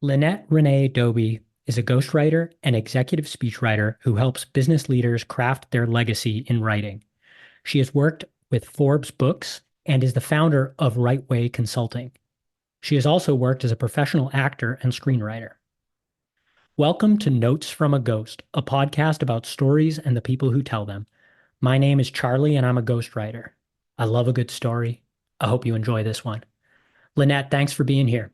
Lynnette René Doby is a ghostwriter and executive speechwriter who helps business leaders craft their legacy in writing. She has worked with Forbes Books and is the founder of Right Way Consulting. She has also worked as a professional actor and screenwriter. Welcome to Notes from a Ghost, a podcast about stories and the people who tell them. My name is Charlie and I'm a ghostwriter. I love a good story. I hope you enjoy this one. Lynnette, thanks for being here.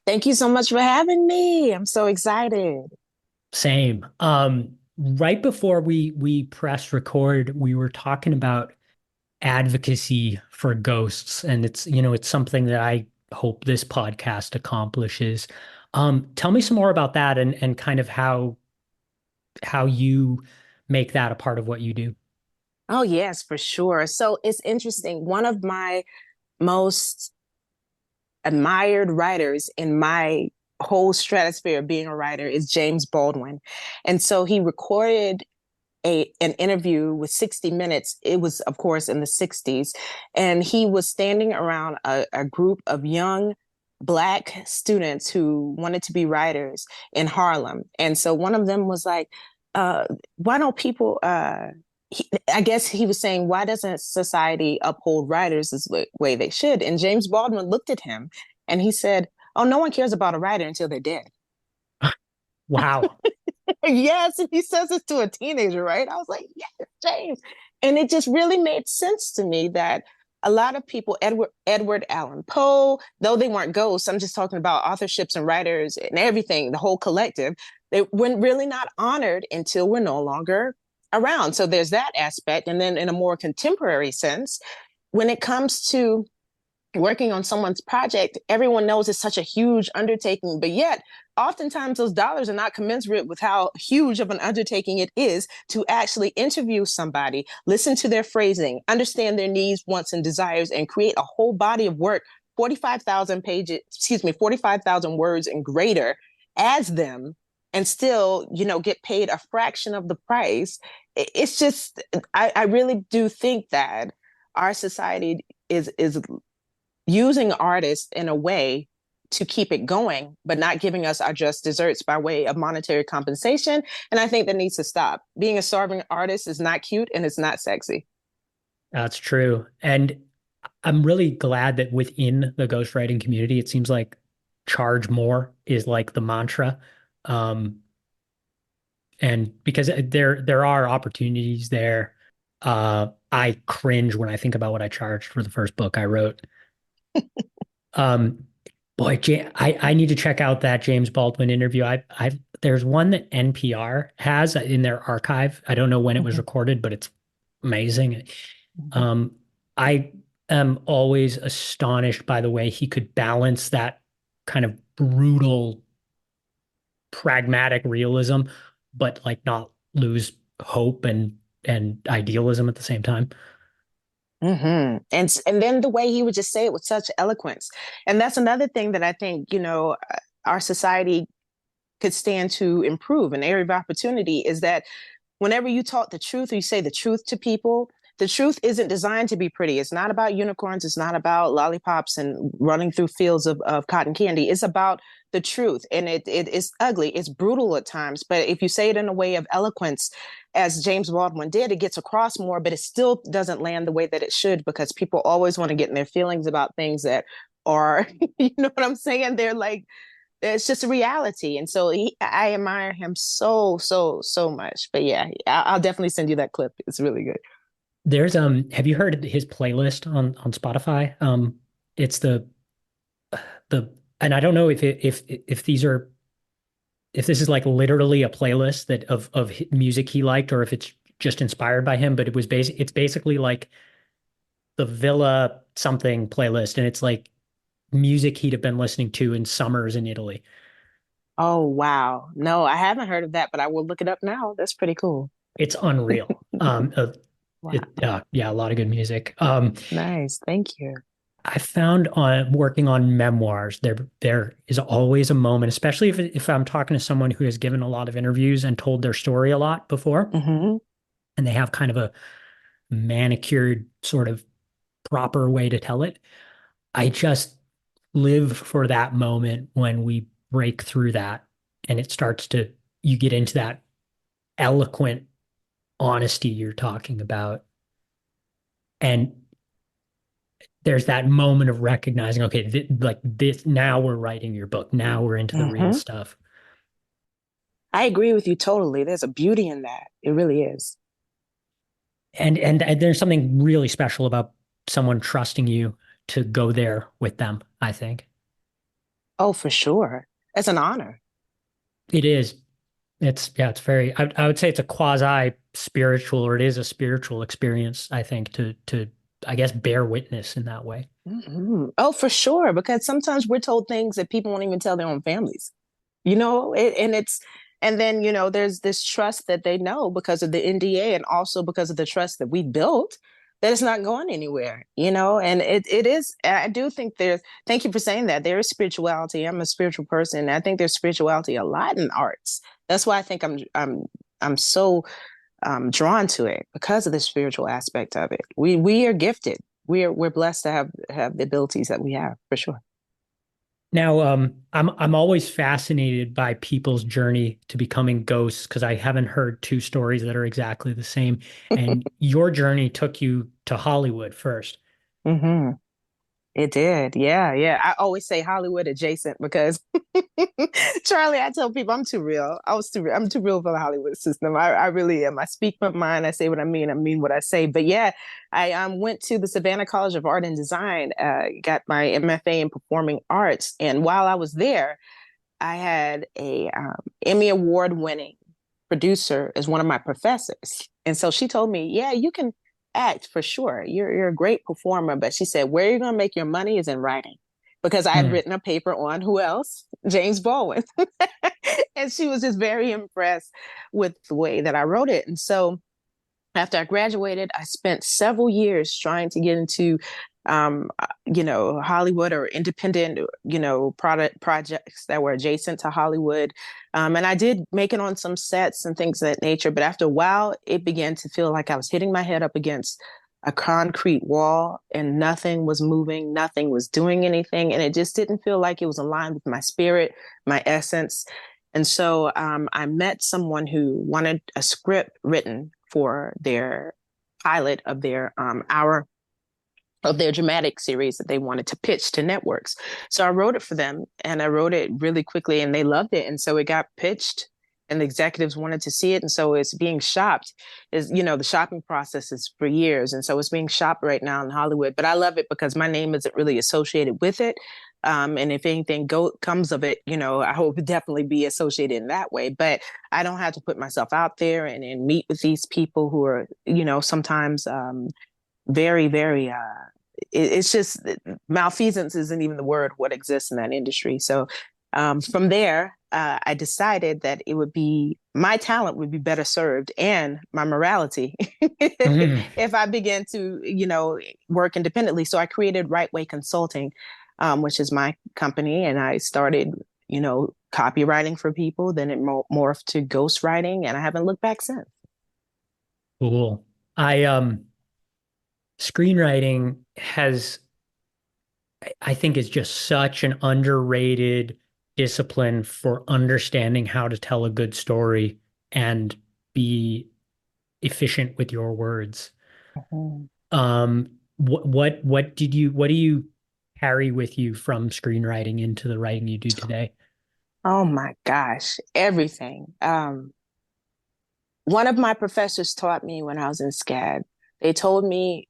Thank you so much for having me. I'm so excited. Same. Right before we press record, we were talking about advocacy for ghosts, and it's something that I hope this podcast accomplishes. Tell me some more about that and kind of how you make that a part of what you do. Oh, yes, for sure. So it's interesting. One of my most admired writers in my whole stratosphere of being a writer is James Baldwin. And so he recorded an interview with 60 Minutes. It was, of course, in the 60s. And he was standing around a group of young Black students who wanted to be writers in Harlem. And so one of them was like, why don't people, I guess he was saying, why doesn't society uphold writers as the way they should? And James Baldwin looked at him and he said, oh, no one cares about a writer until they're dead. Wow. Yes, and he says this to a teenager, right? I was like, yes, James. And it just really made sense to me that a lot of people, Edward Allan Poe, though they weren't ghosts, I'm just talking about authorships and writers and everything, the whole collective, they were really not honored until we're no longer around. So there's that aspect. And then in a more contemporary sense, when it comes to working on someone's project, everyone knows it's such a huge undertaking, but yet oftentimes those dollars are not commensurate with how huge of an undertaking it is to actually interview somebody, listen to their phrasing, understand their needs, wants, and desires, and create a whole body of work, 45,000 pages, 45,000 words and greater as them, and still, get paid a fraction of the price. It's just, I really do think that our society is using artists in a way to keep it going, but not giving us our just desserts by way of monetary compensation. And I think that needs to stop. Being a starving artist is not cute and it's not sexy. That's true. And I'm really glad that within the ghostwriting community, it seems like charge more is like the mantra. Um, and because there are opportunities there. I cringe when I think about what I charged for the first book I wrote. Um, boy, I need to check out that James Baldwin interview. There's one that NPR has in their archive. I don't know when it was Mhm. recorded, but it's amazing. Mhm. Um, I am always astonished by the way he could balance that kind of brutal, pragmatic realism, but like not lose hope and idealism at the same time. And then the way he would just say it with such eloquence, and that's another thing that I think our society could stand to improve. An area of opportunity is that whenever you talk the truth or you say the truth to people, the truth isn't designed to be pretty. It's not about unicorns. It's not about lollipops and running through fields of cotton candy. It's about the truth. And it is ugly. It's brutal at times. But if you say it in a way of eloquence, as James Baldwin did, it gets across more, but it still doesn't land the way that it should because people always want to get in their feelings about things that are, you know what I'm saying? They're like, it's just a reality. And so I admire him so, so, so much. But yeah, I'll definitely send you that clip. It's really good. There's have you heard his playlist on Spotify? It's the and I don't know if these are if this is like literally a playlist that of music he liked or if it's just inspired by him, but it's basically like the Villa something playlist, and it's like music he'd have been listening to in summers in Italy. Oh, wow. No, I haven't heard of that, but I will look it up now. That's pretty cool. It's unreal. Wow. Yeah, a lot of good music. Nice. Thank you. I found on working on memoirs, there is always a moment, especially if I'm talking to someone who has given a lot of interviews and told their story a lot before, Hmm. and they have kind of a manicured sort of proper way to tell it. I just live for that moment when we break through that and it starts to, you get into that eloquent honesty you're talking about. And there's that moment of recognizing, okay, like this, now we're writing your book. Now we're into the real Hmm. stuff. I agree with you totally. There's a beauty in that. It really is. And there's something really special about someone trusting you to go there with them, I think. Oh, for sure. It's an honor. It is. It's very, I would say it's a quasi spiritual, or it is a spiritual experience, I think, I guess, bear witness in that way. Hmm. Oh, for sure. Because sometimes we're told things that people won't even tell their own families. And then, there's this trust that they know because of the NDA and also because of the trust that we built that it's not going anywhere, and it is, I do think thank you for saying that. There is spirituality. I'm a spiritual person. I think there's spirituality a lot in arts. That's why I think I'm so drawn to it because of the spiritual aspect of it. We are gifted. We're blessed to have the abilities that we have for sure. Now, I'm always fascinated by people's journey to becoming ghosts because I haven't heard two stories that are exactly the same. And your journey took you to Hollywood first. Hmm. It did. Yeah, yeah. I always say Hollywood adjacent because Charlie, I tell people I'm too real. I'm too real for the Hollywood system. I really am. I speak my mind. I say what I mean what I say. But yeah, I went to the Savannah College of Art and Design, got my MFA in performing arts. And while I was there, I had a Emmy Award winning producer as one of my professors. And so she told me, yeah, you can act for sure. You're a great performer. But she said, where you're going to make your money is in writing. Because I had Hmm. written a paper on who else? James Baldwin. And she was just very impressed with the way that I wrote it. And so after I graduated, I spent several years trying to get into, Hollywood or independent, product projects that were adjacent to Hollywood. And I did make it on some sets and things of that nature. But after a while, it began to feel like I was hitting my head up against a concrete wall and nothing was moving, nothing was doing anything. And it just didn't feel like it was aligned with my spirit, my essence. And so I met someone who wanted a script written for their pilot of their hour of their dramatic series that they wanted to pitch to networks. So I wrote it for them and I wrote it really quickly and they loved it. And so it got pitched and the executives wanted to see it. And so it's being shopped the shopping process is for years. And so it's being shopped right now in Hollywood. But I love it because my name isn't really associated with it. And if anything comes of it, I hope definitely be associated in that way. But I don't have to put myself out there and meet with these people who are, sometimes very, very it's just malfeasance isn't even the word what exists in that industry. So from there, I decided that it would be my talent would be better served and my morality Hmm. if I began to, work independently. So I created Right Way Consulting, which is my company, and I started, copywriting for people. Then it morphed to ghostwriting, and I haven't looked back since. Cool. I Screenwriting has, I think, is just such an underrated discipline for understanding how to tell a good story and be efficient with your words. Mhm. What do you carry with you from screenwriting into the writing you do today? Oh my gosh, everything. One of my professors taught me when I was in SCAD. They told me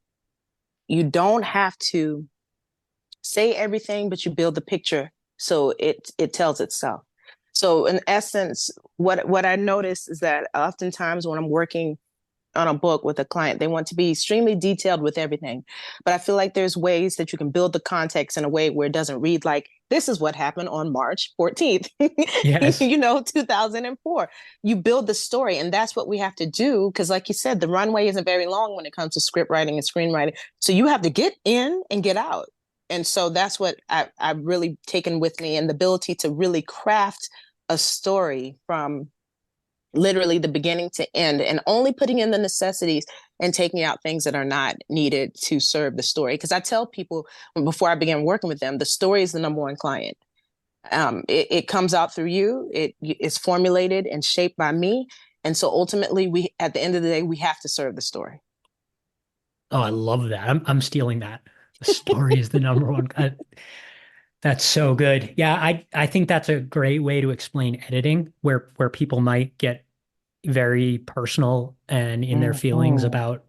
you don't have to say everything, but you build the picture so it tells itself. So in essence, what I noticed is that oftentimes when I'm working on a book with a client, they want to be extremely detailed with everything. But I feel like there's ways that you can build the context in a way where it doesn't read like, this is what happened on March 14th, Yes. 2004. You build the story, and that's what we have to do. Because, like you said, the runway isn't very long when it comes to script writing and screenwriting. So you have to get in and get out. And so that's what I've really taken with me, and the ability to really craft a story from literally the beginning to end, and only putting in the necessities and taking out things that are not needed to serve the story. Because I tell people before I begin working with them, the story is the number one client. It comes out through you. It is formulated and shaped by me. And so ultimately, we at the end of the day, we have to serve the story. Oh, I love that. I'm stealing that. The story is the number one. That's so good. Yeah, I think that's a great way to explain editing, where people might get very personal and in their feelings Mhm. about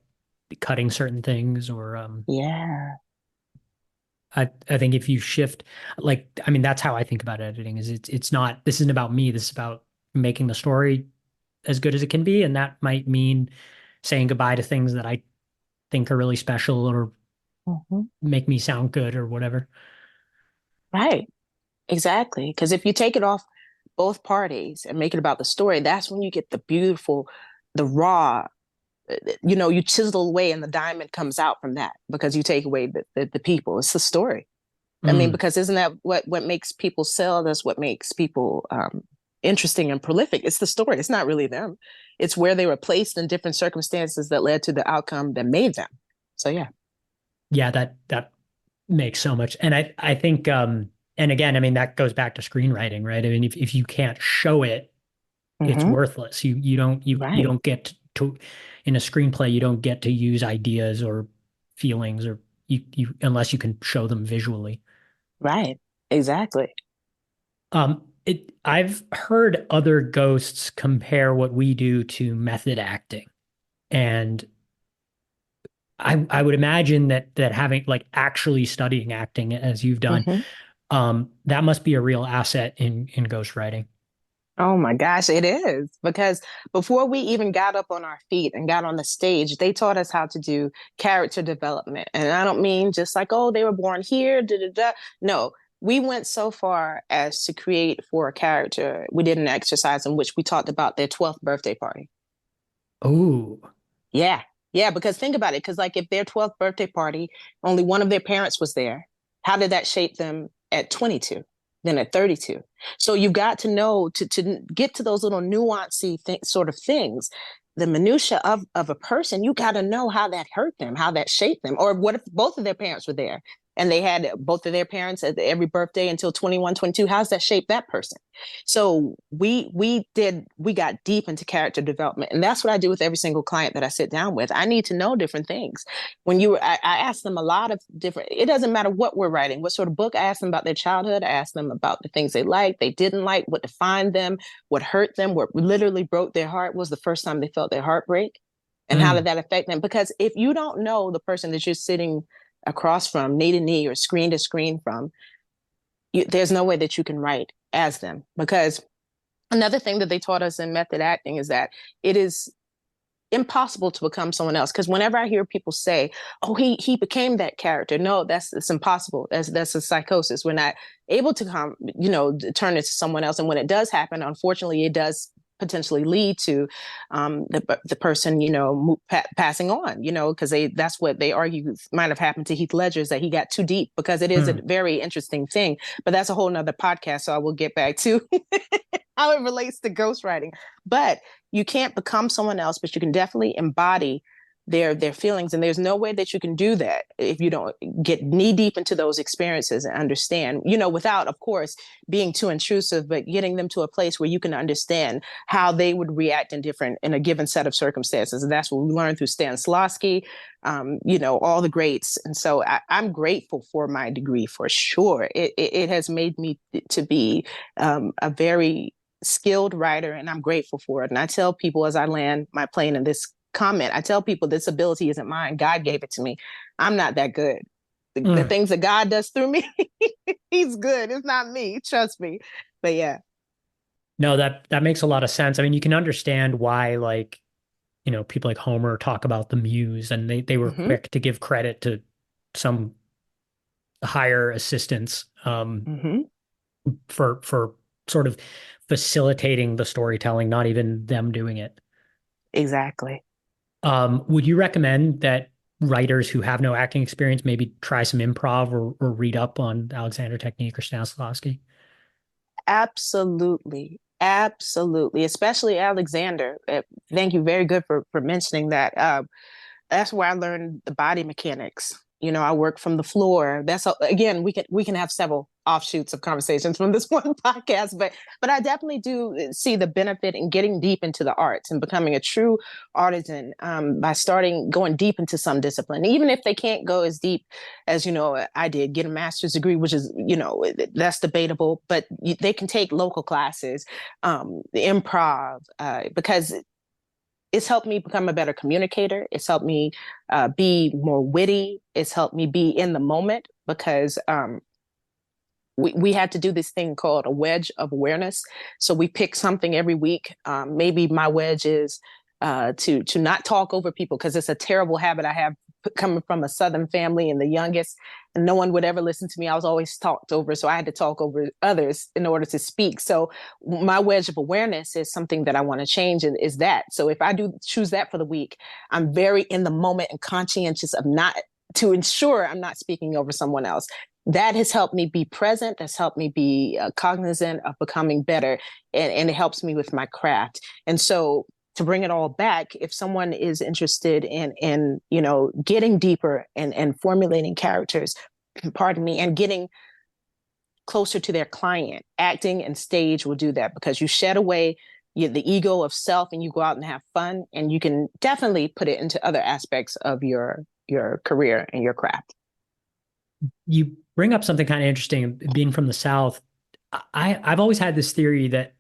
cutting certain things, or Yeah. I think if you shift, like, I mean, that's how I think about editing. Is it's not, this isn't about me. This is about making the story as good as it can be, and that might mean saying goodbye to things that I think are really special or Mhm. make me sound good or whatever. Right. Exactly. Because if you take it off both parties and make it about the story, that's when you get the beautiful, the raw, you chisel away and the diamond comes out from that because you take away the people. It's the story. I mean, Mm. because isn't that what makes people sell? That's what makes people interesting and prolific. It's the story. It's not really them. It's where they were placed in different circumstances that led to the outcome that made them. So yeah. Yeah, that makes so much. And I think and again, I mean that goes back to screenwriting, right? I mean if you can't show it, it's Hmm. worthless. You Right. don't get to in a screenplay, you don't get to use ideas or feelings or you unless you can show them visually. Right. Exactly. I've heard other ghosts compare what we do to method acting. And I would imagine that having like actually studying acting as you've done, Hmm. that must be a real asset in ghostwriting. Oh my gosh, it is. Because before we even got up on our feet and got on the stage, they taught us how to do character development. And I don't mean just like, oh, they were born here, da da da. No, we went so far as to create for a character. We did an exercise in which we talked about their 12th birthday party. Oh, Yeah. Yeah, because think about it. Because, like, if their 12th birthday party, only one of their parents was there, how did that shape them at 22, then at 32? So you've got to know to get to those little nuancy sort of things, the minutia of a person, you got to know how that hurt them, how that shaped them. Or what if both of their parents were there and they had both of their parents at every birthday until 21, 22? How's that shape that person? So we got deep into character development, and that's what I do with every single client that I sit down with. I need to know different things. I ask them a lot of different. It doesn't matter what we're writing, what sort of book. I ask them about their childhood. I ask them about the things they liked, they didn't like, what defined them, what hurt them, what literally broke their heart. Was the first time they felt their heart break, and how did mm, that affect them? Because if you don't know the person that you're sitting across from, knee to knee or screen to screen from, there's no way that you can write as them. Because another thing that they taught us in method acting is that it is impossible to become someone else. Because whenever I hear people say, "Oh, he became that character," no, it's impossible. That's a psychosis. We're not able to turn into someone else. And when it does happen, unfortunately, it does potentially lead to the person passing on. Because that's what they argue might have happened to Heath Ledger, is that he got too deep, because it is a mm. very interesting thing. But that's a whole nother podcast, so I will get back to how it relates to ghostwriting. But you can't become someone else, but you can definitely embody their feelings. And there's no way that you can do that if you don't get knee deep into those experiences and understand, without, of course, being too intrusive, but getting them to a place where you can understand how they would react in a given set of circumstances. And that's what we learned through Stanislavski, all the greats. And so I'm grateful for my degree, for sure. It has made me to be a very skilled writer, and I'm grateful for it. And I tell people as I land my plane in this comment, I tell people this ability isn't mine. God gave it to me. I'm not that good. The Mm. things that God does through me, He's good. It's not me. Trust me. But yeah. No, that makes a lot of sense. I mean, you can understand why, like, people like Homer talk about the muse, and they were Mm-hmm. quick to give credit to some higher assistants Mm-hmm. for sort of facilitating the storytelling, not even them doing it. Exactly. Would you recommend that writers who have no acting experience maybe try some improv or read up on Alexander technique or Stanislavski? Absolutely. Absolutely, especially Alexander. Thank you, very good for mentioning that. That's where I learned the body mechanics. I work from the floor. Again, we can have several offshoots of conversations from this one podcast, but I definitely do see the benefit in getting deep into the arts and becoming a true artisan, by starting going deep into some discipline, even if they can't go as deep as I did, get a master's degree, which is that's debatable, but they can take local classes, improv, because it's helped me become a better communicator. It's helped me be more witty. It's helped me be in the moment, because we had to do this thing called a wedge of awareness. So we pick something every week. Maybe my wedge is to not talk over people, because it's a terrible habit I have coming from a Southern family and the youngest, and no one would ever listen to me. I was always talked over, so I had to talk over others in order to speak. So my wedge of awareness is something that I want to change, and is that. So if I do choose that for the week, I'm very in the moment and conscientious of not, to ensure I'm not speaking over someone else. That has helped me be present. That's helped me be cognizant of becoming better, and it helps me with my craft. And so, to bring it all back, if someone is interested in getting deeper and formulating characters, pardon me, and getting closer to their client, acting and stage will do that, because you shed away the ego of self and you go out and have fun, and you can definitely put it into other aspects of your career and your craft. You bring up something kind of interesting, being from the South. I've always had this theory that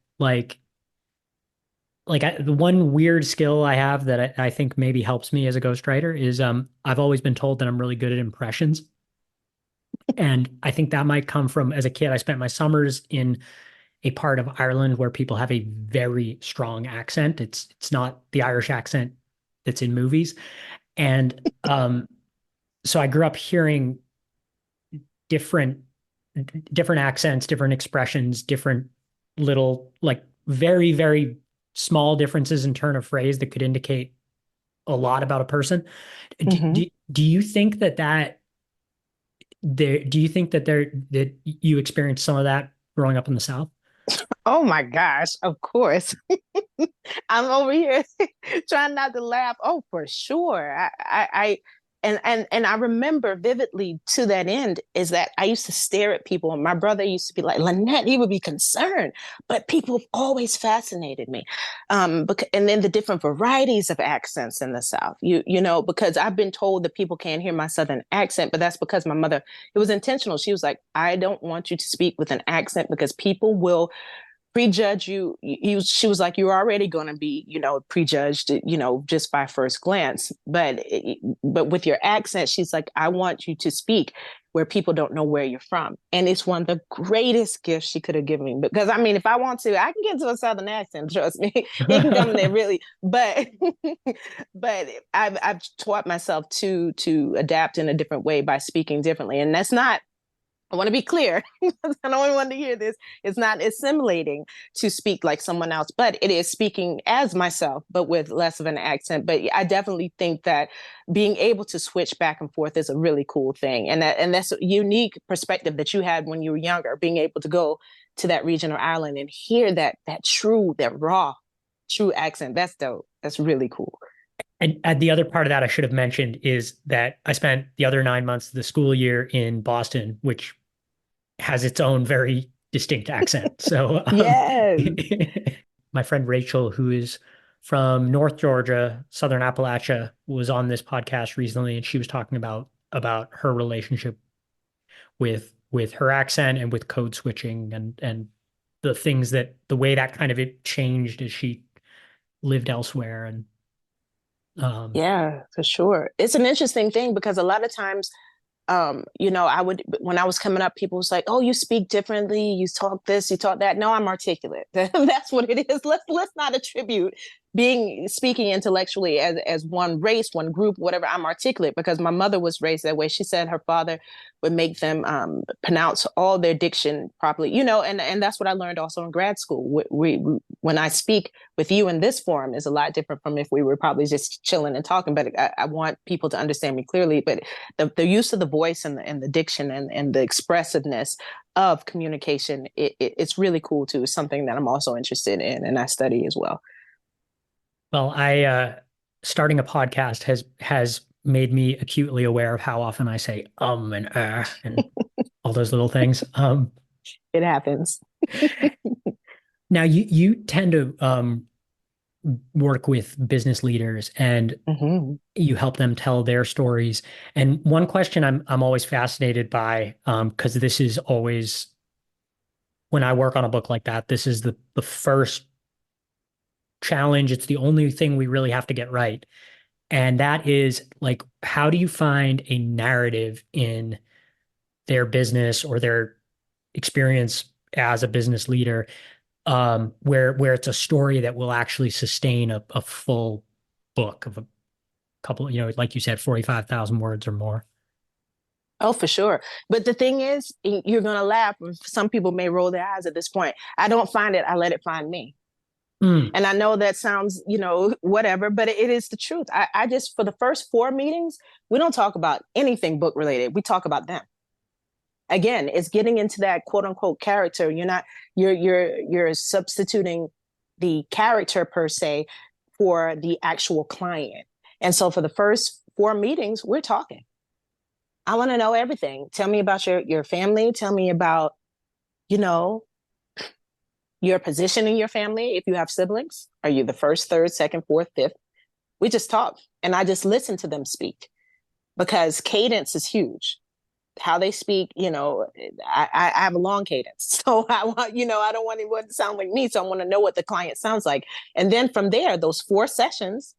the one weird skill I have that I think maybe helps me as a ghostwriter is I've always been told that I'm really good at impressions. And I think that might come from, as a kid, I spent my summers in a part of Ireland where people have a very strong accent. It's not the Irish accent that's in movies. And so I grew up hearing different accents, different expressions, different little, very, very small differences in turn of phrase that could indicate a lot about a person. Mm-hmm. Do you think that you experienced some of that growing up in the South? Oh my gosh, of course. I'm over here trying not to laugh. Oh, for sure. And I remember vividly, to that end, is that I used to stare at people, and my brother used to be like, Lynnette, he would be concerned, but people have always fascinated me. And then the different varieties of accents in the South, because I've been told that people can't hear my Southern accent, but that's because my mother, it was intentional. She was like, I don't want you to speak with an accent, because people will prejudge you. She was like, you're already going to be, prejudged, just by first glance. But with your accent, she's like, I want you to speak where people don't know where you're from. And it's one of the greatest gifts she could have given me. Because I mean, if I want to, I can get to a Southern accent, trust me. It can come in there really, but but I've taught myself to adapt in a different way by speaking differently. And that's not, I want to be clear. I don't want anyone to hear this. It's not assimilating to speak like someone else, but it is speaking as myself, but with less of an accent. But I definitely think that being able to switch back and forth is a really cool thing. And that's a unique perspective that you had when you were younger, being able to go to that region or island and hear that raw, true accent. That's dope. That's really cool. And the other part of that I should have mentioned is that I spent the other 9 months of the school year in Boston, which has its own very distinct accent. So Yes. my friend Rachel, who is from North Georgia, Southern Appalachia, was on this podcast recently, and she was talking about her relationship with her accent and with code switching and the way that kind of it changed as she lived elsewhere. And Yeah, for sure. It's an interesting thing, because a lot of times, when I was coming up, people was like, oh, you speak differently, you talk this, you talk that. No, I'm articulate. That's what it is. Let's not attribute speaking intellectually as one race, one group, whatever. I'm articulate because my mother was raised that way. She said her father would make them pronounce all their diction properly, and that's what I learned also in grad school. When I speak with you in this forum is a lot different from if we were probably just chilling and talking, but I want people to understand me clearly. But the use of the voice and the diction and the expressiveness of communication, it's really cool too. It's something that I'm also interested in and I study as well. Well, I starting a podcast has made me acutely aware of how often I say and all those little things. It happens. Now you tend to work with business leaders and Hmm. you help them tell their stories. And one question I'm always fascinated by, because this is always when I work on a book like that, this is the first challenge. It's the only thing we really have to get right. And that is like, how do you find a narrative in their business or their experience as a business leader, where it's a story that will actually sustain a full book of a couple, like you said, 45,000 words or more. Oh, for sure. But the thing is, you're going to laugh. Some people may roll their eyes at this point. I don't find it. I let it find me. Mm, And I know that sounds, whatever, but it is the truth. I just, for the first 4 meetings, we don't talk about anything book related. We talk about them. Again, it's getting into that quote unquote character. You're substituting the character per se for the actual client. And so for the first 4 meetings, we're talking. I want to know everything. Tell me about your family. Tell me about, you know, your position in your family. If you have siblings, are you the first, third, second, fourth, fifth? We just talk and I just listen to them speak because cadence is huge. How they speak, I have a long cadence. So I want, I don't want anyone to sound like me. So I want to know what the client sounds like. And then from there, those 4 sessions,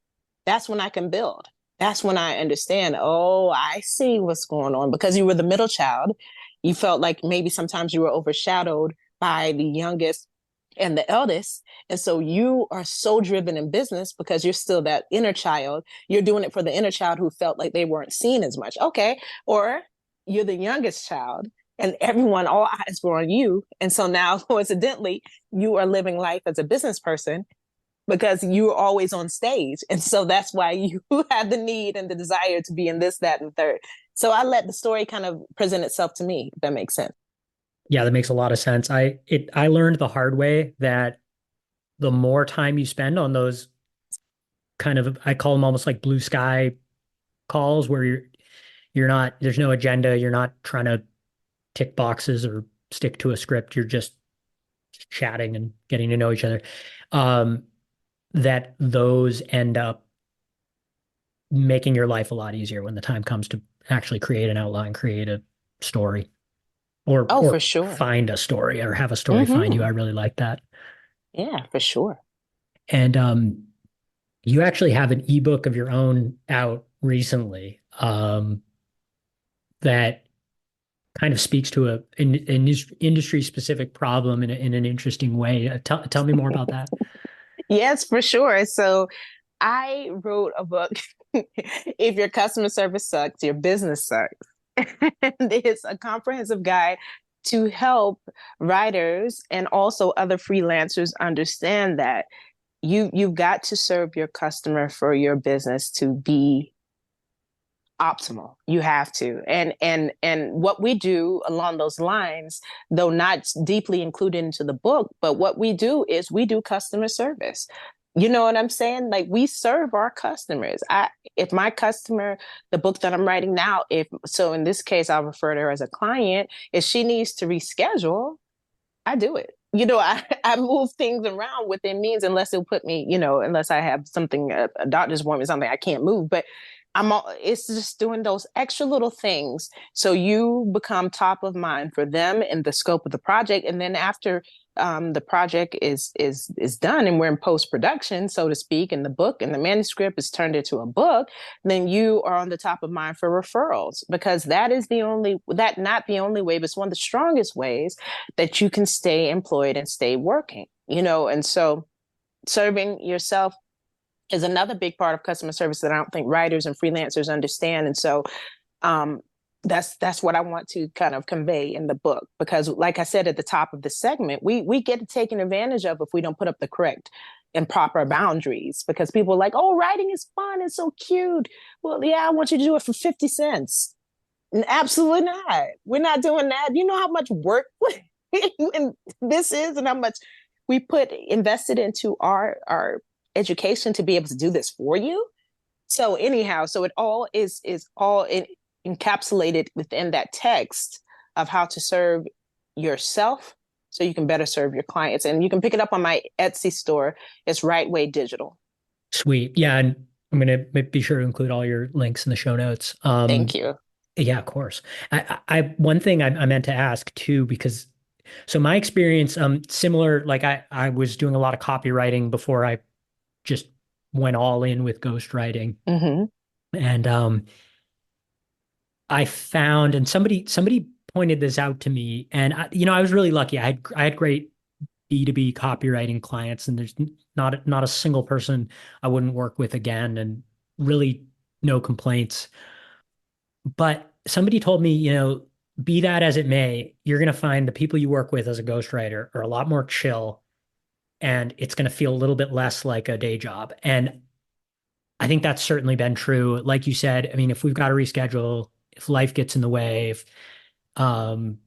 that's when I can build. That's when I understand, oh, I see what's going on. Because you were the middle child, you felt like maybe sometimes you were overshadowed by the youngest and the eldest. And so you are so driven in business because you're still that inner child. You're doing it for the inner child who felt like they weren't seen as much. Okay. Or you're the youngest child and everyone, all eyes were on you. And so now, coincidentally, you are living life as a business person because you're always on stage. And so that's why you have the need and the desire to be in this, that, and third. So I let the story kind of present itself to me, if that makes sense. yeah, that makes a lot of sense. I learned the hard way that the more time you spend on those kind of, I call them almost like blue sky calls where you're not, there's no agenda, you're not trying to tick boxes or stick to a script, you're just chatting and getting to know each other. Um, that those end up making your life a lot easier when the time comes to actually create an outline, create a story, or Oh, or for sure. find a story or have a story find you. I Mm-hmm. really like that. Yeah, for sure. And you actually have an ebook of your own out recently, that kind of speaks to an industry specific problem in an interesting way. Tell me more about that. Yes, for sure. So I wrote a book. If your customer service sucks, your business sucks. And it's a comprehensive guide to help writers and also other freelancers understand that you've got to serve your customer for your business to be optimal. You have to. And what we do along those lines, though not deeply included into the book, but what we do is we do customer service. You know what I'm saying? Like we serve our customers. If my customer, the book that I'm writing now, if so in this case, I'll refer to her as a client, if she needs to reschedule, I do it. I move things around within means unless it'll put me, unless I have something, a doctor's appointment, something I can't move. But it's just doing those extra little things. So you become top of mind for them in the scope of the project. And then after the project is done and we're in post-production, so to speak, and the book and the manuscript is turned into a book, then you are on the top of mind for referrals because that is not the only way, but it's one of the strongest ways that you can stay employed and stay working, and so serving yourself is another big part of customer service that I don't think writers and freelancers understand. And so um, that's what I want to kind of convey in the book, because like I said at the top of the segment, we get taken advantage of if we don't put up the correct and proper boundaries, because people are like, oh, writing is fun, it's so cute. Well, yeah, I want you to do it for 50 cents. Absolutely not. We're not doing that. You know how much work this is and how much we put invested into our education to be able to do this for you. So anyhow, so it all is all encapsulated within that text of how to serve yourself so you can better serve your clients. And you can pick it up on my Etsy store. It's Right Way Digital. Sweet. Yeah, and I'm gonna be sure to include all your links in the show notes. Thank you. Yeah, of course. One thing I meant to ask too, because so my experience, similar, like I was doing a lot of copywriting before I just went all in with ghostwriting. Mm-hmm. And I found, and somebody pointed this out to me, and I was really lucky. I had great B2B copywriting clients, and there's not a single person I wouldn't work with again, and really no complaints. But somebody told me, be that as it may, you're going to find the people you work with as a ghostwriter are a lot more chill, and it's going to feel a little bit less like a day job. And I think that's certainly been true. Like you said, I mean, if we've got to reschedule, if life gets in the way, if um,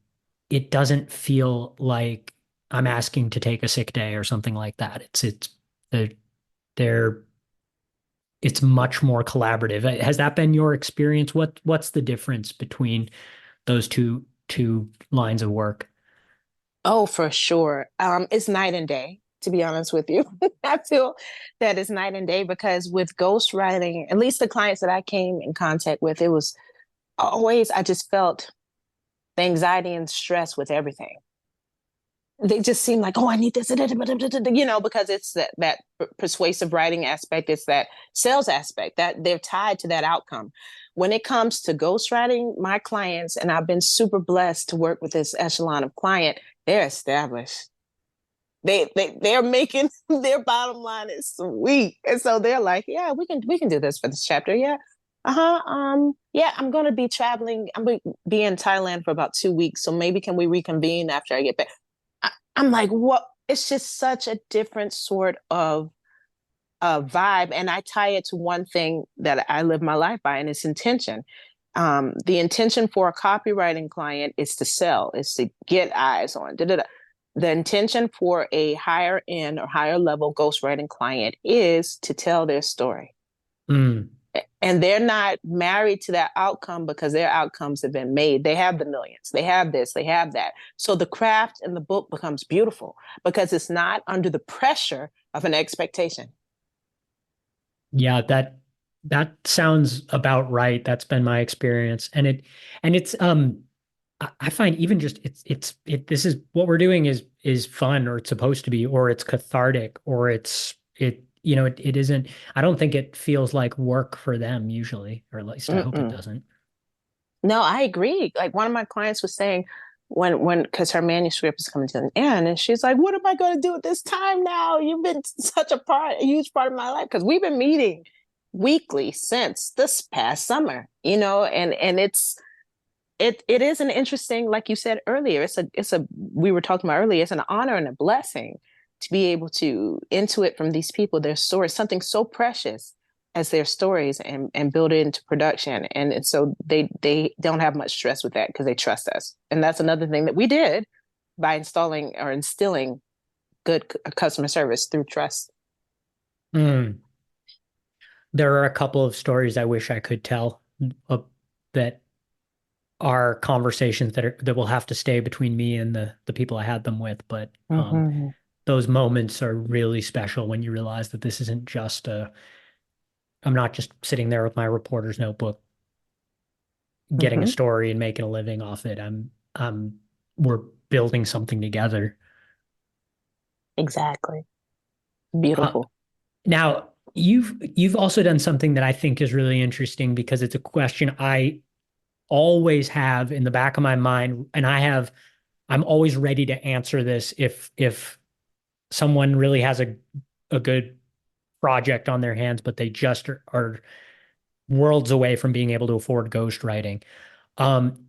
it doesn't feel like I'm asking to take a sick day or something like that. They're, they're it's much more collaborative. Has that been your experience? What's the difference between those two lines of work? Oh, for sure. It's night and day, to be honest with you. I feel that it's night and day because with ghostwriting, at least the clients that I came in contact with, it was always, I just felt the anxiety and stress with everything. They just seem like, oh, I need this, because it's that persuasive writing aspect, it's that sales aspect that they're tied to that outcome. When it comes to ghostwriting, my clients, and I've been super blessed to work with this echelon of client, they're established. They're making their bottom line is sweet, and so they're like, yeah, we can do this for this chapter, yeah. Uh-huh. Yeah, I'm gonna be traveling. I'm gonna be in Thailand for about 2 weeks. So maybe can we reconvene after I get back? I'm like, what? It's just such a different sort of vibe. And I tie it to one thing that I live my life by, and it's intention. The intention for a copywriting client is to sell, is to get eyes on. Da, da, da. The intention for a higher end or higher level ghostwriting client is to tell their story. Mm. And they're not married to that outcome because their outcomes have been made. They have the millions, they have this, they have that. So the craft in the book becomes beautiful because it's not under the pressure of an expectation. Yeah, that sounds about right. That's been my experience. And it's I find even just this is what we're doing is fun, or it's supposed to be, or it's cathartic, or it isn't. I don't think it feels like work for them usually, or at least I hope it Mm-mm. doesn't. No, I agree. Like one of my clients was saying because her manuscript is coming to an end, and she's like, "What am I going to do at this time now? You've been such a huge part of my life because we've been meeting weekly since this past summer, and it is an interesting, like you said earlier, it's a we were talking about earlier, it's an honor and a blessing to be able to intuit from these people their stories, something so precious as their stories, and build it into production. And so they don't have much stress with that because they trust us. And that's another thing that we did by installing or instilling good customer service through trust. Mm. There are a couple of stories I wish I could tell uh, that are conversations that will have to stay between me and the people I had them with. But Mm-hmm. those moments are really special when you realize that this isn't just I'm not just sitting there with my reporter's notebook getting a Mm-hmm. story and making a living off it. We're building something together. Exactly. Uh, Beautiful. Now, you've also done something that I think is really interesting because it's a question I always have in the back of my mind, and I'm always ready to answer this if someone really has a good project on their hands, but they just are worlds away from being able to afford ghostwriting.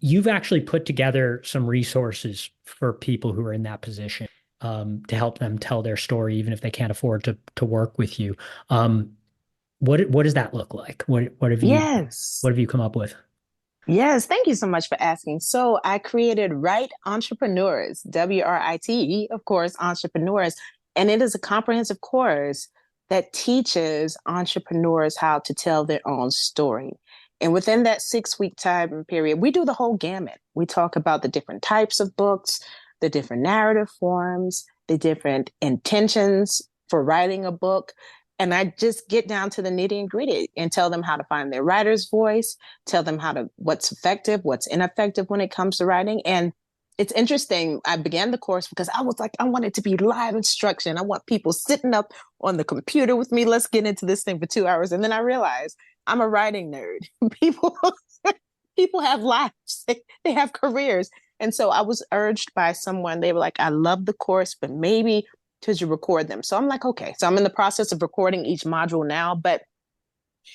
You've actually put together some resources for people who are in that position, to help them tell their story, even if they can't afford to work with you. What does that look like? What have you Yes. what have you come up with? Yes, thank you so much for asking. So I created Write Entrepreneurs, WRITE, of course, entrepreneurs. And it is a comprehensive course that teaches entrepreneurs how to tell their own story. And within that 6 week time period, we do the whole gamut. We talk about the different types of books, the different narrative forms, the different intentions for writing a book. And I just get down to the nitty and gritty and tell them how to find their writer's voice, tell them what's effective, what's ineffective when it comes to writing. And it's interesting. I began the course because I was like, I want it to be live instruction. I want people sitting up on the computer with me. Let's get into this thing for 2 hours. And then I realized I'm a writing nerd. People, people have lives. They have careers. And so I was urged by someone, they were like, I love the course, but maybe could you record them? So I'm like, okay. So I'm in the process of recording each module now, but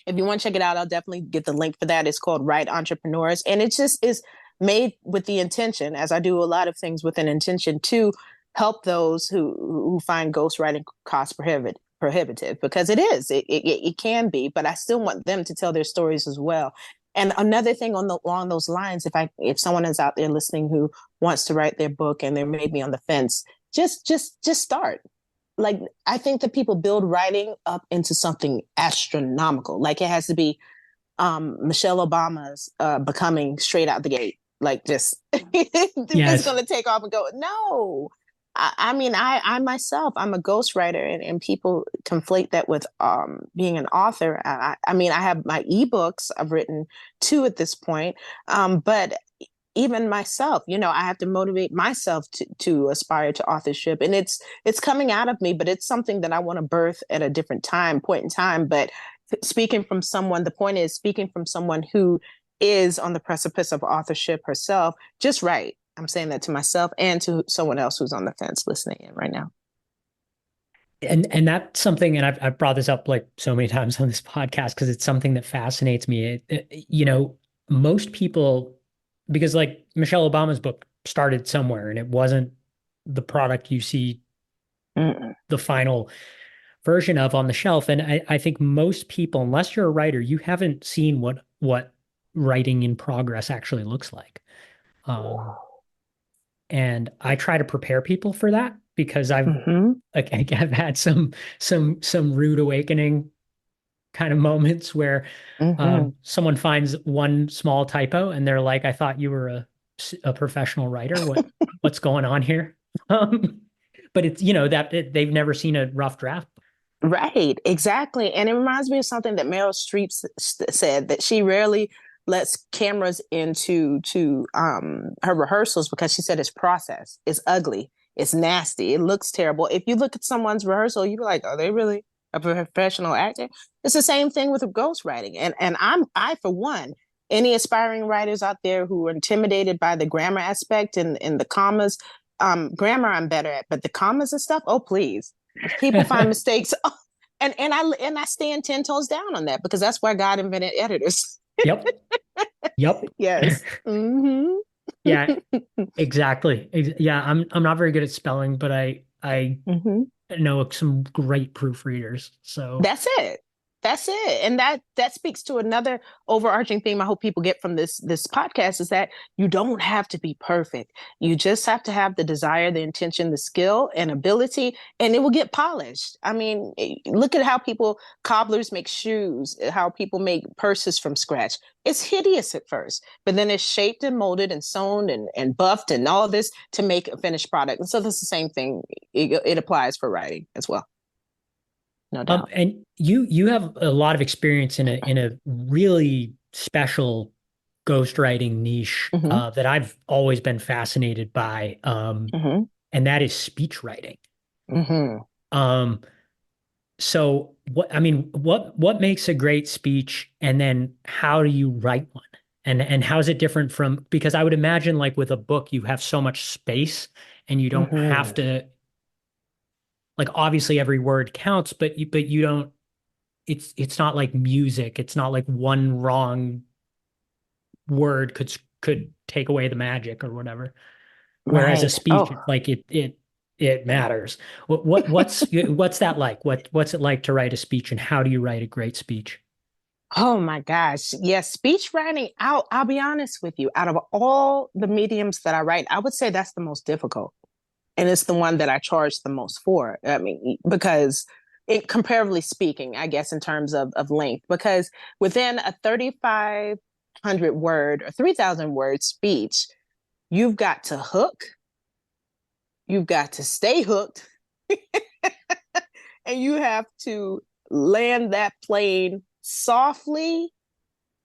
if you want to check it out, I'll definitely get the link for that. It's called Write Entrepreneurs. And it just is made with the intention, as I do a lot of things with an intention, to help those who find ghostwriting cost prohibitive, because it can be, but I still want them to tell their stories as well. And another thing along those lines, if someone is out there listening who wants to write their book and they're maybe on the fence, just start. Like, I think that people build writing up into something astronomical. Like, it has to be Michelle Obama's becoming straight out the gate. Like, just it's Yes. going to take off and go. No, I mean, I myself, I'm a ghostwriter, and people conflate that with being an author. I mean, I have my ebooks. I've written two at this point, but even myself, I have to motivate myself to aspire to authorship, and it's coming out of me, but it's something that I want to birth at a different point in time. But the point is speaking from someone who is on the precipice of authorship herself. Just right. I'm saying that to myself and to someone else who's on the fence listening in right now. And that's something, and I've brought this up like so many times on this podcast because it's something that fascinates me. Most people, because like Michelle Obama's book started somewhere and it wasn't the product you see Mm-mm. the final version of on the shelf. And I think most people, unless you're a writer, you haven't seen what writing in progress actually looks like. Um, and I try to prepare people for that because Mm-hmm. I've had some rude awakening kind of moments where Mm-hmm. someone finds one small typo and they're like, "I thought you were a professional writer. What's going on here?" Um, but it's they've never seen a rough draft. Right, exactly. And it reminds me of something that Meryl Streep said, that she rarely lets cameras into to her rehearsals because she said it's process. It's ugly. It's nasty. It looks terrible. If you look at someone's rehearsal, you're like, are they really a professional actor? It's the same thing with ghostwriting. And I for one, any aspiring writers out there who are intimidated by the grammar aspect and the commas, grammar I'm better at, but the commas and stuff, oh please. If people find mistakes, and I stand 10 toes down on that, because that's why God invented editors. Yep. Yep. Yes. Mm-hmm. Yeah, exactly. Yeah, I'm not very good at spelling, but I Mm-hmm. know some great proofreaders. So That's it. That's it. And that speaks to another overarching theme I hope people get from this podcast, is that you don't have to be perfect. You just have to have the desire, the intention, the skill and ability, and it will get polished. I mean, look at how cobblers make shoes, how people make purses from scratch. It's hideous at first, but then it's shaped and molded and sewn and buffed and all this to make a finished product. And so that's the same thing. It applies for writing as well. No doubt. and you have a lot of experience in a really special ghostwriting niche Mm-hmm. that I've always been fascinated by, Mm-hmm. and that is speech writing. Mm-hmm. Um, so what makes a great speech, and then how do you write one? And how is it different from, because I would imagine like with a book you have so much space and you don't have Mm-hmm. to, like, obviously every word counts, but you don't, it's not like music. It's not like one wrong word could take away the magic or whatever. Whereas a Right. speech, Oh, it's like it matters. What's that like? What's it like to write a speech, and how do you write a great speech? Oh my gosh. Yes, speech writing, I'll be honest with you. Out of all the mediums that I write, I would say that's the most difficult. And it's the one that I charge the most for. I mean, because it comparatively speaking, I guess in terms of length, because within a 3,500 word or 3,000 word speech, you've got to hook, you've got to stay hooked, and you have to land that plane softly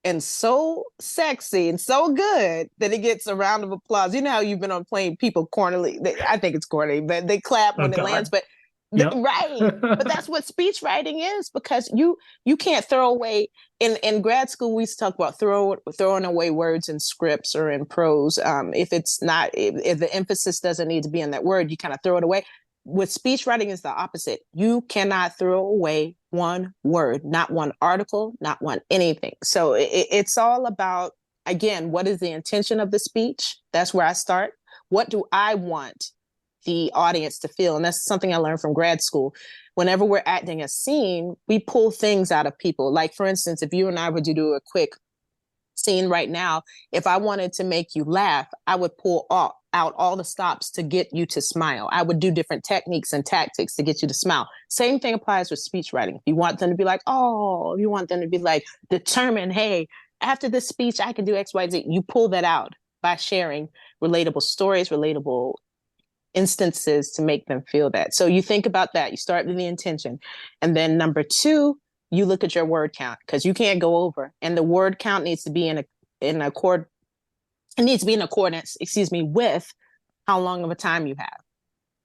and so sexy and so good that it gets a round of applause. You know how you've been on plane, people cornily, I think it's corny, but they clap Oh when it lands. God. But Yep. right, but that's what speech writing is, because you can't throw away. In grad school, we used to talk about throwing away words in scripts or in prose. If it's not, if the emphasis doesn't need to be in that word, you kind of throw it away. With speech writing is the opposite. You cannot throw away one word, not one article, not one anything. So it's all about, again, what is the intention of the speech? That's where I start. What do I want the audience to feel? And that's something I learned from grad school. Whenever we're acting a scene, we pull things out of people. Like, for instance, if you and I were to do a quick scene right now, if I wanted to make you laugh, I would pull out all the stops to get you to smile. I would do different techniques and tactics to get you to smile. Same thing applies with speech writing. If you want them to be like, oh, if you want them to be like determined, hey, after this speech, I can do X, Y, Z, you pull that out by sharing relatable stories, relatable instances to make them feel that. So you think about that. You start with the intention. And then number two, you look at your word count, because you can't go over. And the word count needs to be in accord, it needs to be in accordance, excuse me, with how long of a time you have.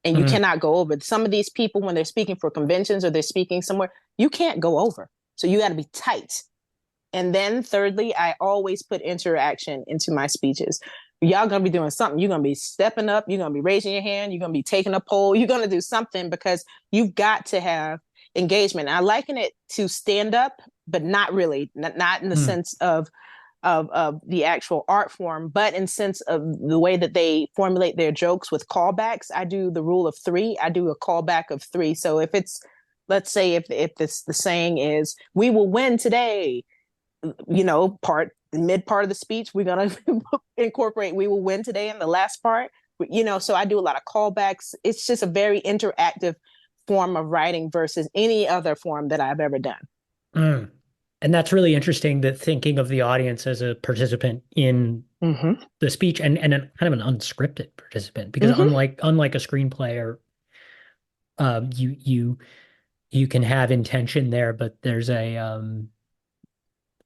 And you Mhm. cannot go over. Some of these people, when they're speaking for conventions or they're speaking somewhere, you can't go over. So you got to be tight. And then thirdly, I always put interaction into my speeches. Y'all gonna be doing something. You're gonna be stepping up, you're gonna be raising your hand, you're gonna be taking a poll, you're gonna do something, because you've got to have engagement. I liken it to stand up, but not really, not in the Mm. sense of the actual art form, but in sense of the way that they formulate their jokes with callbacks. I do the rule of three. I do a callback of three. So if it's, let's say if this the saying is, we will win today, mid part of the speech, we're going to incorporate we will win today in the last part. So I do a lot of callbacks. It's just a very interactive form of writing versus any other form that I've ever done. Mm. And that's really interesting, that thinking of the audience as a participant in Mm-hmm. the speech, and kind of an unscripted participant, because Mm-hmm. unlike a screenplay, or you can have intention there, but there's a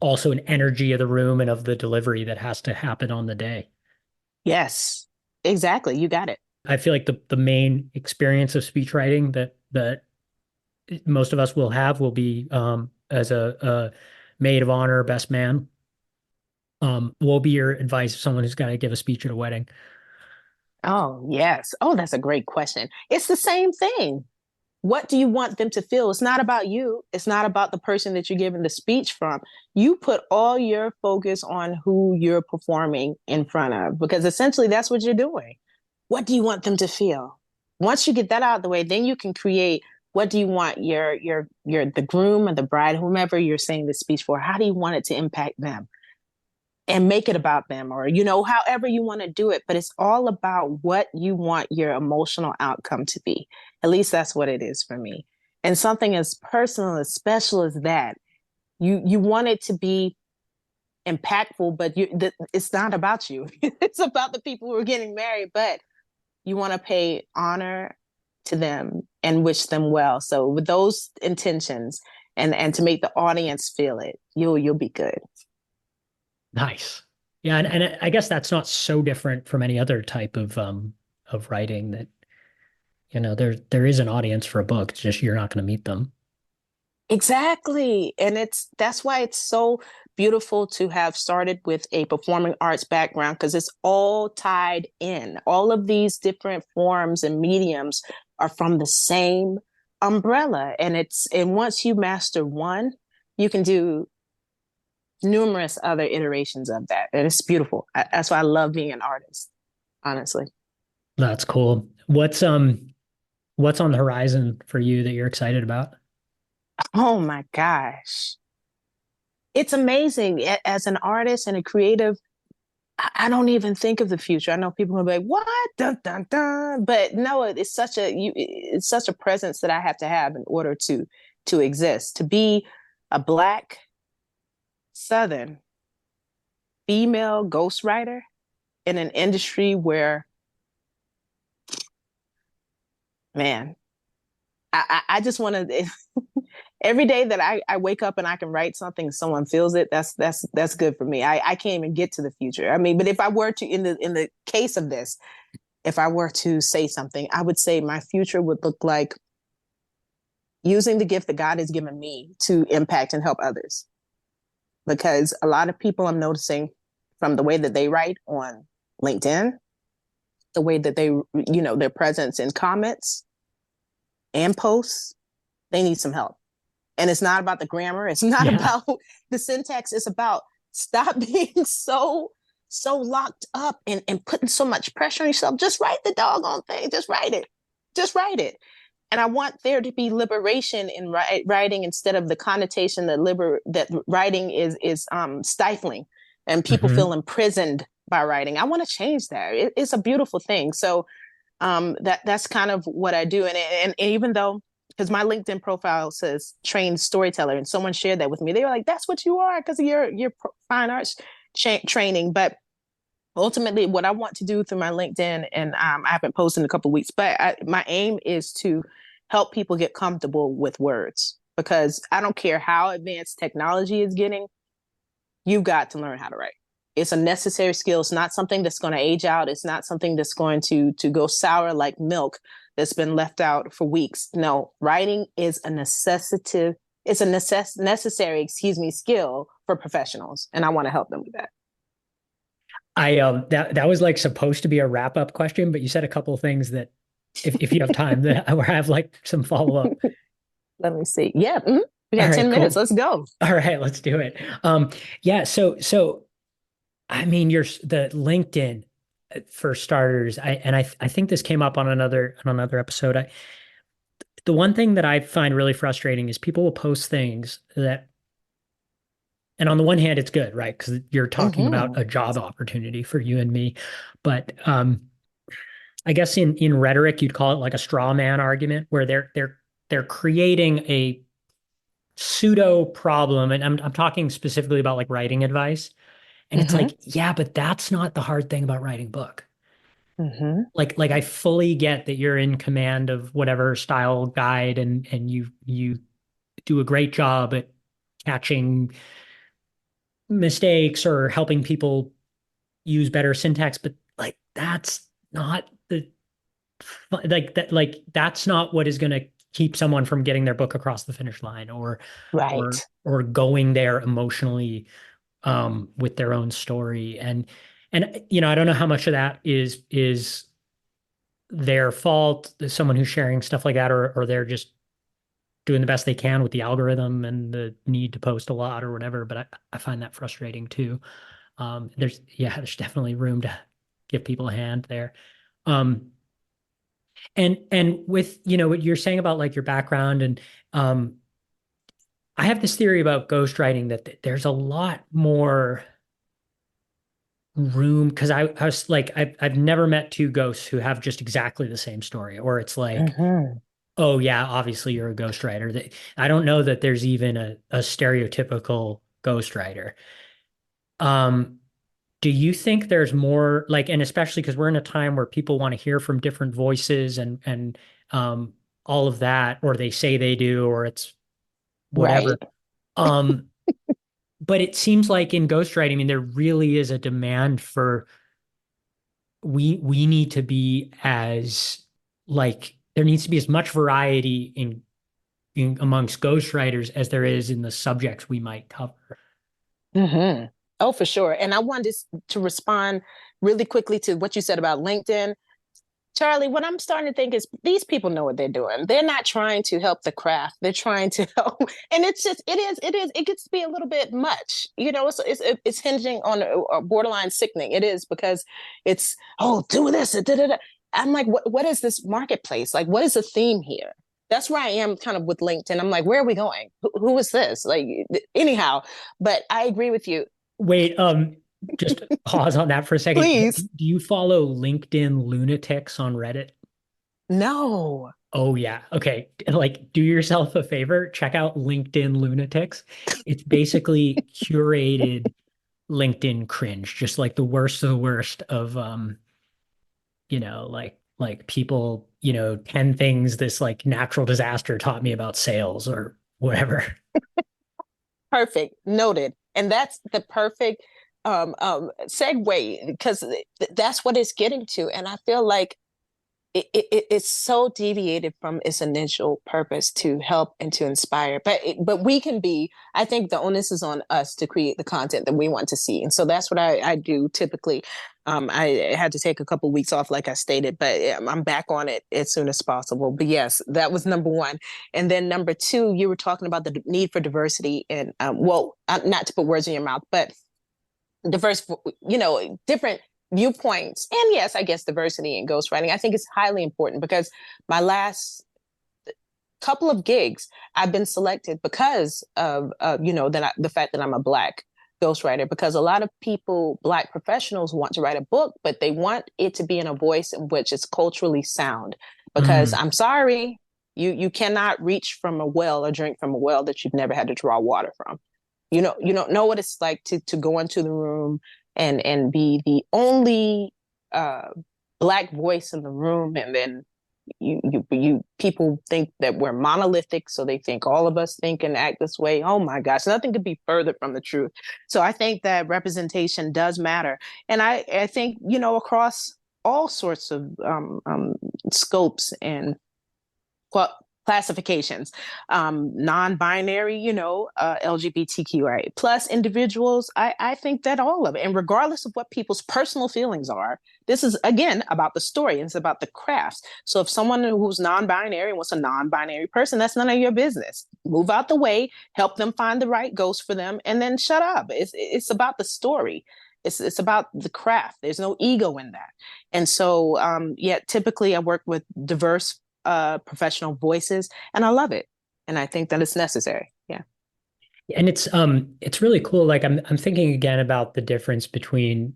also an energy of the room and of the delivery that has to happen on the day. Yes, exactly. You got it. I feel like the main experience of speech writing that most of us will have will be as a maid of honor, best man. What will be your advice to someone who's got to give a speech at a wedding? Oh, yes. Oh, that's a great question. It's the same thing. What do you want them to feel? It's not about you. It's not about the person that you're giving the speech from. You put all your focus on who you're performing in front of, because essentially that's what you're doing. What do you want them to feel? Once you get that out of the way, then you can create, what do you want your the groom or the bride, whomever you're saying the speech for, how do you want it to impact them? And make it about them, or however you want to do it, but it's all about what you want your emotional outcome to be. At least that's what it is for me. And something as personal, as special as that, you want it to be impactful, but it's not about you. It's about the people who are getting married, but you want to pay honor to them and wish them well. So with those intentions, and to make the audience feel it, you'll be good. Nice. Yeah, and I guess that's not so different from any other type of writing, that there is an audience for a book. It's just you're not going to meet them. Exactly. And that's why it's so beautiful to have started with a performing arts background, because it's all tied in. All of these different forms and mediums are from the same umbrella. And once you master one, you can do numerous other iterations of that. And it's beautiful. That's why I love being an artist, honestly. That's cool. What's on the horizon for you that you're excited about? Oh my gosh. it's amazing. As an artist and a creative, I don't even think of the future. I know people will be like, "What? Dun dun dun!" But no, it's such a presence that I have in order to exist. To be a Black Southern female ghostwriter in an industry where, man, I just want to. Every day that I wake up and I can write something, someone feels it. That's good for me. I can't even get to the future. I mean, but if I were to, in the case of this, if I were to say something, I would say my future would look like using the gift that God has given me to impact and help others. Because a lot of people, I'm noticing from the way that they write on LinkedIn, the way that they, their presence in comments and posts, they need some help. And it's not about the grammar. It's not about the syntax. It's about stop being so locked up and putting so much pressure on yourself. Just write the doggone thing. Just write it. Just write it. And I want there to be liberation in writing instead of the connotation that writing is stifling and people feel imprisoned by writing. I want to change that. It's a beautiful thing. So that's kind of what I do. And even though, because my LinkedIn profile says trained storyteller, and someone shared that with me, they were like, "That's what you are because of your fine arts training." But ultimately, what I want to do through my LinkedIn, and I haven't posted in a couple of weeks, but my aim is to help people get comfortable with words, because I don't care how advanced technology is getting, you've got to learn how to write. It's a necessary skill. It's not something that's going to age out. It's not something that's going to go sour like milk that's been left out for weeks. No, writing is a necessary, skill for professionals, and I want to help them with that. That was like supposed to be a wrap up question, but you said a couple of things that if you have time that I have like some follow up. Let me see. Yeah, we got 10 minutes. Cool. Let's go. All right, let's do it. Yeah. So I mean, the LinkedIn for starters. I think this came up on another episode. The one thing that I find really frustrating is people will post things that, and on the one hand, it's good, right? Because you're talking about a job opportunity for you and me. But I guess in rhetoric, you'd call it like a straw man argument, where they're creating a pseudo problem. And I'm talking specifically about like writing advice. And it's like, yeah, but that's not the hard thing about writing a book. Like I fully get that you're in command of whatever style guide and you do a great job at catching mistakes or helping people use better syntax, but like that's not that's not what is going to keep someone from getting their book across the finish line or going there emotionally with their own story. And I don't know how much of that is their fault, someone who's sharing stuff like that, or they're just doing the best they can with the algorithm and the need to post a lot or whatever. But I find that frustrating too. There's definitely room to give people a hand there. And with, what you're saying about like your background and, I have this theory about ghostwriting that there's a lot more room because I was like, I've never met two ghosts who have just exactly the same story, or it's like, oh yeah, obviously you're a ghostwriter. I don't know that there's even a stereotypical ghostwriter. Do you think there's more like, and especially because we're in a time where people want to hear from different voices and all of that, or they say they do, or it's whatever. Right. But it seems like in ghostwriting, I mean, there really is a demand for we need to be as like there needs to be as much variety in amongst ghostwriters as there is in the subjects we might cover. Oh, for sure. And I wanted to respond really quickly to what you said about LinkedIn. Charlie, what I'm starting to think is these people know what they're doing. They're not trying to help the craft. They're trying to help. And it's just, it gets to be a little bit much. It's hinging on a borderline sickening. It is because it's, oh, do this. Da, da, da. I'm like, what is this marketplace? Like, what is the theme here? That's where I am kind of with LinkedIn. I'm like, where are we going? Who is this? Like, anyhow, but I agree with you. Wait, just pause on that for a second. Please. Do you follow LinkedIn lunatics on Reddit? No. Oh yeah. Okay. Like do yourself a favor, check out LinkedIn lunatics. It's basically curated LinkedIn cringe, just like the worst of the worst of like people, 10 things this like natural disaster taught me about sales or whatever. Perfect. Noted. And that's the perfect segue because that's what it's getting to. And I feel like it's so deviated from its initial purpose to help and to inspire. But we can be. I think the onus is on us to create the content that we want to see, and so that's what I do typically. I had to take a couple of weeks off, like I stated, but I'm back on it as soon as possible. But yes, that was number one, and then number two, you were talking about the need for diversity, and well, not to put words in your mouth, but diverse, different viewpoints. And yes, I guess diversity in ghostwriting, I think it's highly important because my last couple of gigs, I've been selected because of, the fact that I'm a Black ghostwriter, because a lot of people, Black professionals, want to write a book, but they want it to be in a voice in which is culturally sound. Because Mm. I'm sorry, you cannot reach from a well or drink from a well that you've never had to draw water from. You don't know what it's like to go into the room and be the only uh, Black voice in the room, and then you people think that we're monolithic, so they think all of us think and act this way. Oh my gosh, nothing could be further from the truth. So I think that representation does matter, and I think across all sorts of scopes and classifications, non-binary, LGBTQI plus individuals. I think that all of it, and regardless of what people's personal feelings are, this is again about the story and it's about the crafts. So if someone who's non-binary wants a non-binary person, that's none of your business. Move out the way, help them find the right ghost for them, and then shut up. It's about the story. It's about the craft. There's no ego in that. And so, yeah, typically I work with diverse professional voices, and I love it. And I think that it's necessary. Yeah. And it's really cool. Like I'm thinking again about the difference between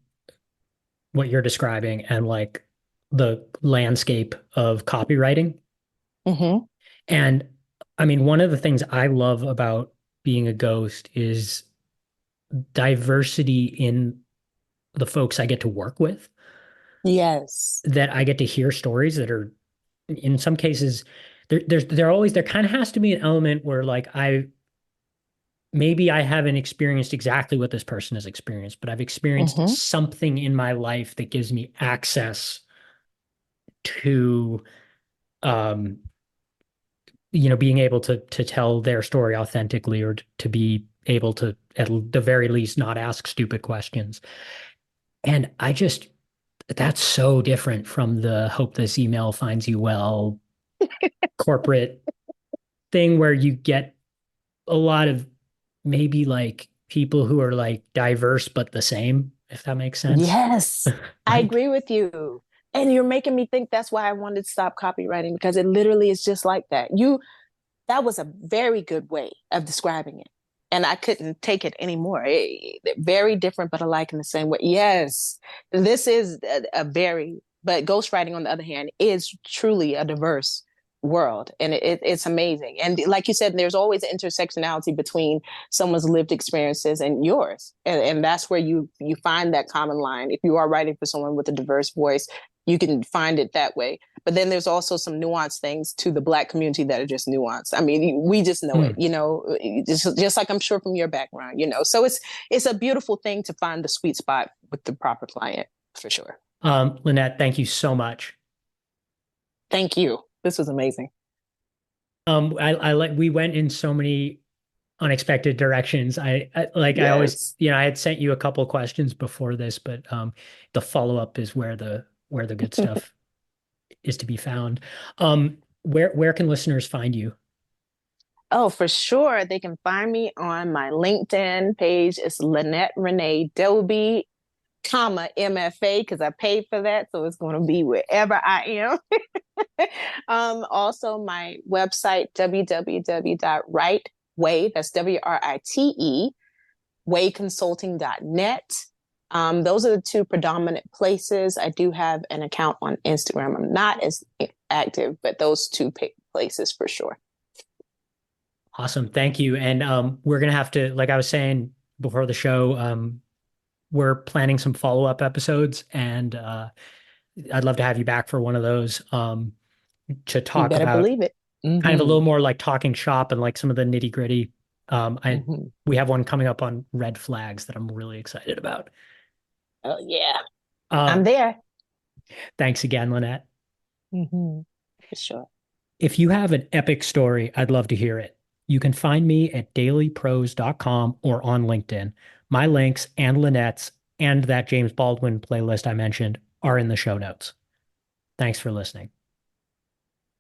what you're describing and like the landscape of copywriting. Mm-hmm. And I mean, one of the things I love about being a ghost is diversity in the folks I get to work with, Yes. that I get to hear stories that are in some cases there kind of has to be an element where like maybe I haven't experienced exactly what this person has experienced, but I've experienced Mm-hmm. something in my life that gives me access to um being able to tell their story authentically, or to be able to at the very least not ask stupid questions. And that's so different from the hope this email finds you well corporate thing where you get a lot of maybe like people who are like diverse but the same, if that makes sense. Yes, I Like, agree with you. And you're making me think that's why I wanted to stop copywriting, because it literally is just like that. That was a very good way of describing it. And I couldn't take it anymore. Very different, but alike in the same way. Yes, this is but ghostwriting, on the other hand, is truly a diverse world. And it's amazing. And like you said, there's always intersectionality between someone's lived experiences and yours. And that's where you find that common line. If you are writing for someone with a diverse voice, you can find it that way. But then there's also some nuanced things to the Black community that are just nuanced. I mean, we just know it, hmm. just like I'm sure from your background, So it's a beautiful thing to find the sweet spot with the proper client, for sure. Lynnette, thank you so much. Thank you. This was amazing. I like we went in so many unexpected directions. I always, Yes. I had sent you a couple questions before this, but the follow-up is where the good stuff is to be found. Where can listeners find you? Oh, for sure. They can find me on my LinkedIn page. It's Lynnette Renee Doby. comma MFA because I paid for that, so it's going to be wherever I am. Also, my website www.writeway, that's WRITE, wayconsulting.net. Those are the two predominant places. I do have an account on Instagram. I'm not as active, but those two places for sure. Awesome. Thank you. And we're going to have to, like I was saying before the show, we're planning some follow-up episodes, and I'd love to have you back for one of those to You talk better about believe it. kind of a Mm-hmm. little more like talking shop and like some of the nitty-gritty. Mm-hmm. We have one coming up on red flags that I'm really excited about. Oh, yeah. I'm Um, there. Thanks again, Lynnette. Mm-hmm. For sure. If you have an epic story, I'd love to hear it. You can find me at dailyprose.com or on LinkedIn. My links and Lynnette's and that James Baldwin playlist I mentioned are in the show notes. Thanks for listening.